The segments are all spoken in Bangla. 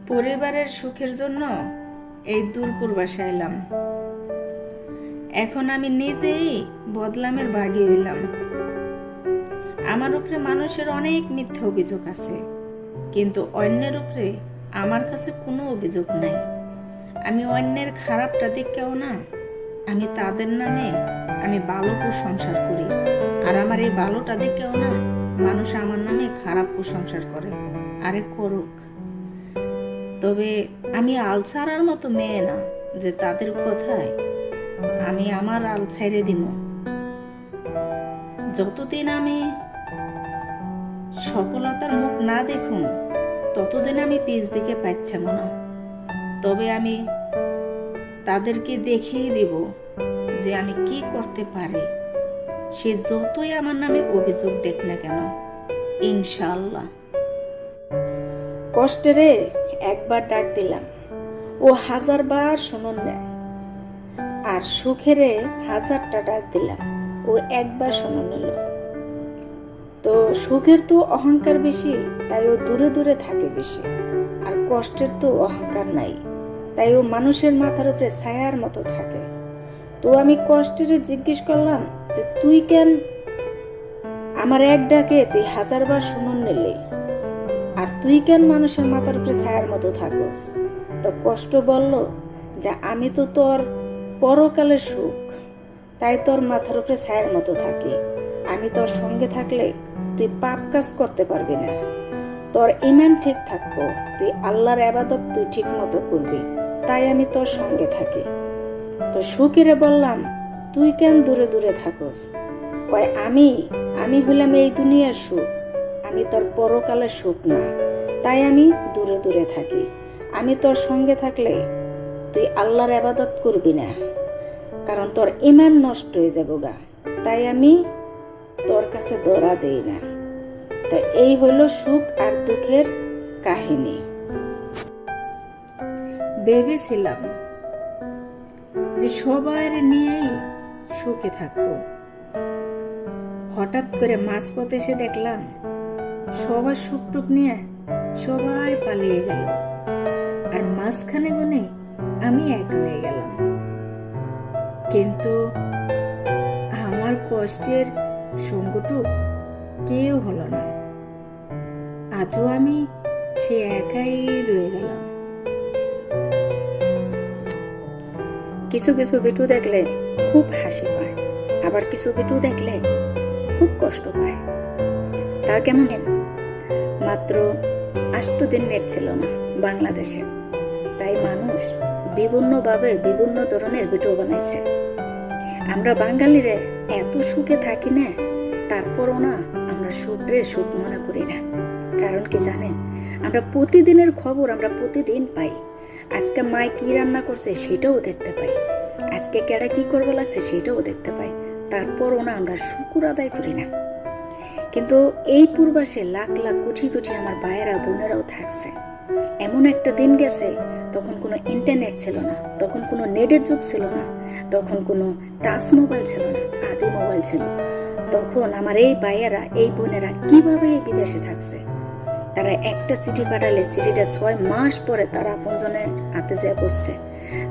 পরিবারের সুখের জন্য এই দূরপুর বাসায় এলাম। এখন আমি নিজেই বদলামের ভাগী হইলাম। আমার উপরে মানুষের অনেক মিথ্যা অভিযোগ আছে, কিন্তু অন্যের উপরে আমার কাছে কোনো অভিযোগ নাই। আমি অন্যের খারাপটা দেখেও না, আমি তাদের নামে আমি ভালো প্রশংসা করি। আর আমার এই ভালোটা দেখেও না, মানুষ আমার নামে খারাপ প্রশংসা করে। আরে করুক, তবে আমি আল ছাড়ার মতো মেয়ে না যে তাদের কথায় আমি আমার আল ছেড়ে দিব। যতদিন আমি সফলতার মুখ না দেখুন, ততদিন আমি পিছ দিকে পাচ্ছাম না। তবে আমি তাদেরকে দেখিয়ে দিব যে আমি কি করতে পারি। সে যতই আমার নামে অভিযোগ দেখ না কেন, ইনশাআল্লাহ। কষ্টেরে একবার ডাক দিলাম, ও 1000 বার শুনুন নেয়। আর সুখেরে 1000টা ডাক দিলাম, ও একবার শুনুন নিল। তো সুখের তো অহংকার বেশি, তাই ও দূরে দূরে থাকে বেশি। আর কষ্টের তো অহংকার নাই, তাই ও মানুষের মাথার উপরে ছায়ার মতো থাকে। তো আমি কষ্টের জিজ্ঞেস করলাম যে তুই কেন আমার এক ডাকে তুই 1000 বার শুনুন নিলি, আর তুই কেন মানুষের মাথার উপরে ছায়ার মতো থাকস? তো কষ্ট বলল যে আমি তো তোর পরকালের সুখ, তাই তোর মাথার উপরে ছায়ার মতো থাকি। আমি তোর সঙ্গে থাকলে তুই পাপ কাজ করতে পারবি না, তোর ঈমান ঠিক থাকবো, তুই আল্লাহর ইবাদত তুই ঠিক মতো করবি, তাই আমি তোর সঙ্গে থাকি। তো সুখীরে বললাম তুই কেন দূরে দূরে থাকস? কয় আমি হলাম এই দুনিয়ার সুখ, আমি তোর পরকালের সুখ না, তাই আমি দূরে দূরে থাকি। আমি তোর সঙ্গে থাকলে তুই আল্লাহর ইবাদত করবি না, কারণ তোর ঈমান নষ্ট হয়ে যাবো গা, তাই আমি তোর কাছে ধরা দেই না। তো এই হলো সুখ আর দুঃখের কাহিনী। ভেবেছিলাম যে সবার নিয়েই সুখে থাকবো। হঠাৎ করে মাঝপথে এসে দেখলাম সবার সুখ টুক নিয়ে সবাই পালিয়ে গেল, আর মাঝখানে গুনে আমি এক হয়ে গেলাম। কিন্তু আমার কষ্টের সঙ্গটুক কেউ হলো না। আজও আমি সে একাই রয়ে গেলাম। কিছু কিছু বিটু দেখলে খুব হাসি পায়, আবার কিছু বিটু দেখলে খুব কষ্ট পায়। তা কেমন? মাত্র 8 দিন নেট ছিল না বাংলাদেশে, তাই মানুষ বিভিন্নভাবে বিভিন্ন ধরনের ভিডিও বানাইছে। আমরা বাঙালিরে এত সুখে থাকি না, তারপরও না আমরা সুখরে সুখ মনে করি না। কারণ কি জানেন? আমরা প্রতিদিনের খবর আমরা প্রতিদিন পাই। আজকে মায় কি রান্না করছে সেটাও দেখতে পাই, আজকে কেডা কি করবে লাগছে সেটাও দেখতে পাই। তারপরও না আমরা শুকর আদায় করি না। কিন্তু এই পূর্বাসে লাখ লাখ কোটি কোটি আমার ভাইয়েরা বোনেরাও থাকছে। এমন একটা দিন গেছে, তখন কোনো ইন্টারনেট ছিল না, তখন কোনো নেটের যুগ ছিল না, তখন কোনো টাচ মোবাইল ছিল না, আদি মোবাইল ছিল। তখন আমার এই ভাইয়েরা এই বোনেরা কিভাবে বিদেশে থাকছে। তারা একটা চিঠি পাঠালে চিঠিটা 6 মাস পরে তারা আপনজনের হাতে যেয়ে বসছে।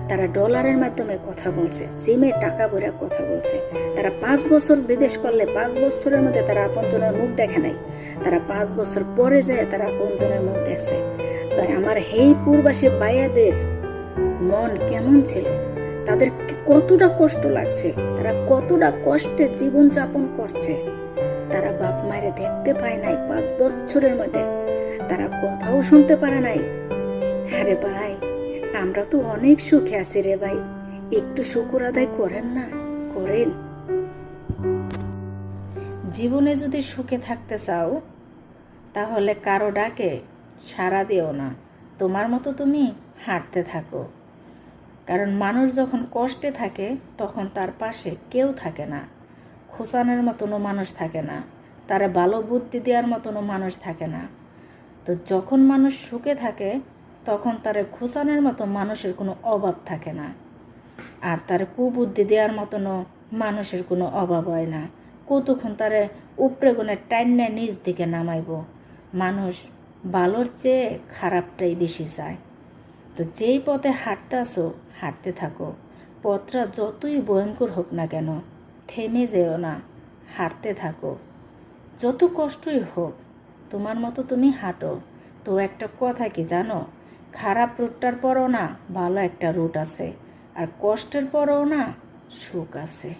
তারা ডলারের মাধ্যমে কথা বলছে, সিমে টাকা ভরে কথা বলছে। তারা 5 বছর বিদেশ করলে 5 বছরের মধ্যে তারা আপনজনের মুখ দেখে নাই, তারা 5 বছর পরে যায় তারা আপনজনের মুখ দেখছে। তাই আমার এই পূর্বাসী ভাইয়াদের মন কেমন ছিল, তাদের কতটা কষ্ট লাগছে, তারা কতটা কষ্টে জীবন যাপন করছে। তারা বাপ মায়ের দেখতে পায় নাই 5 বছরের মধ্যে, তারা কথাও শুনতে পারে নাই। আরে ভাই, আমরা তো অনেক সুখে আছি রে ভাই, একটু শুকর আদায় করেন না, করেন। জীবনে যদি সুখে থাকতে চাও, তাহলে কারো ডাকে সাড়া দিও না, তোমার মতো তুমি হাঁটতে থাকো। কারণ মানুষ যখন কষ্টে থাকে তখন তার পাশে কেউ থাকে না, খোঁচানোর মতনও মানুষ থাকে না, তারা ভালো বুদ্ধি দেওয়ার মতনও মানুষ থাকে না। তো যখন মানুষ সুখে থাকে তখন তার খোঁচানোর মতো মানুষের কোনো অভাব থাকে না, আর তার কুবুদ্ধি দেওয়ার মতনও মানুষের কোনো অভাব হয় না। কতক্ষণ তারে উপরে গুণে টাইনে নিজ দিকে নামাইব। মানুষ ভালোর চেয়ে খারাপটাই বেশি চায়। তো যেই পথে হাঁটতেছো হাঁটতে থাকো, পথটা যতই ভয়ঙ্কর হোক না কেন থেমে যেও না, হাঁটতে থাকো। যত কষ্টই হোক তোমার মতো তুমি হাঁটো। তো একটা কথা কি জানো, খারাপ রুটটার পরও না ভালো একটা রুট আছে, আর কষ্টের পরও না সুখ আছে।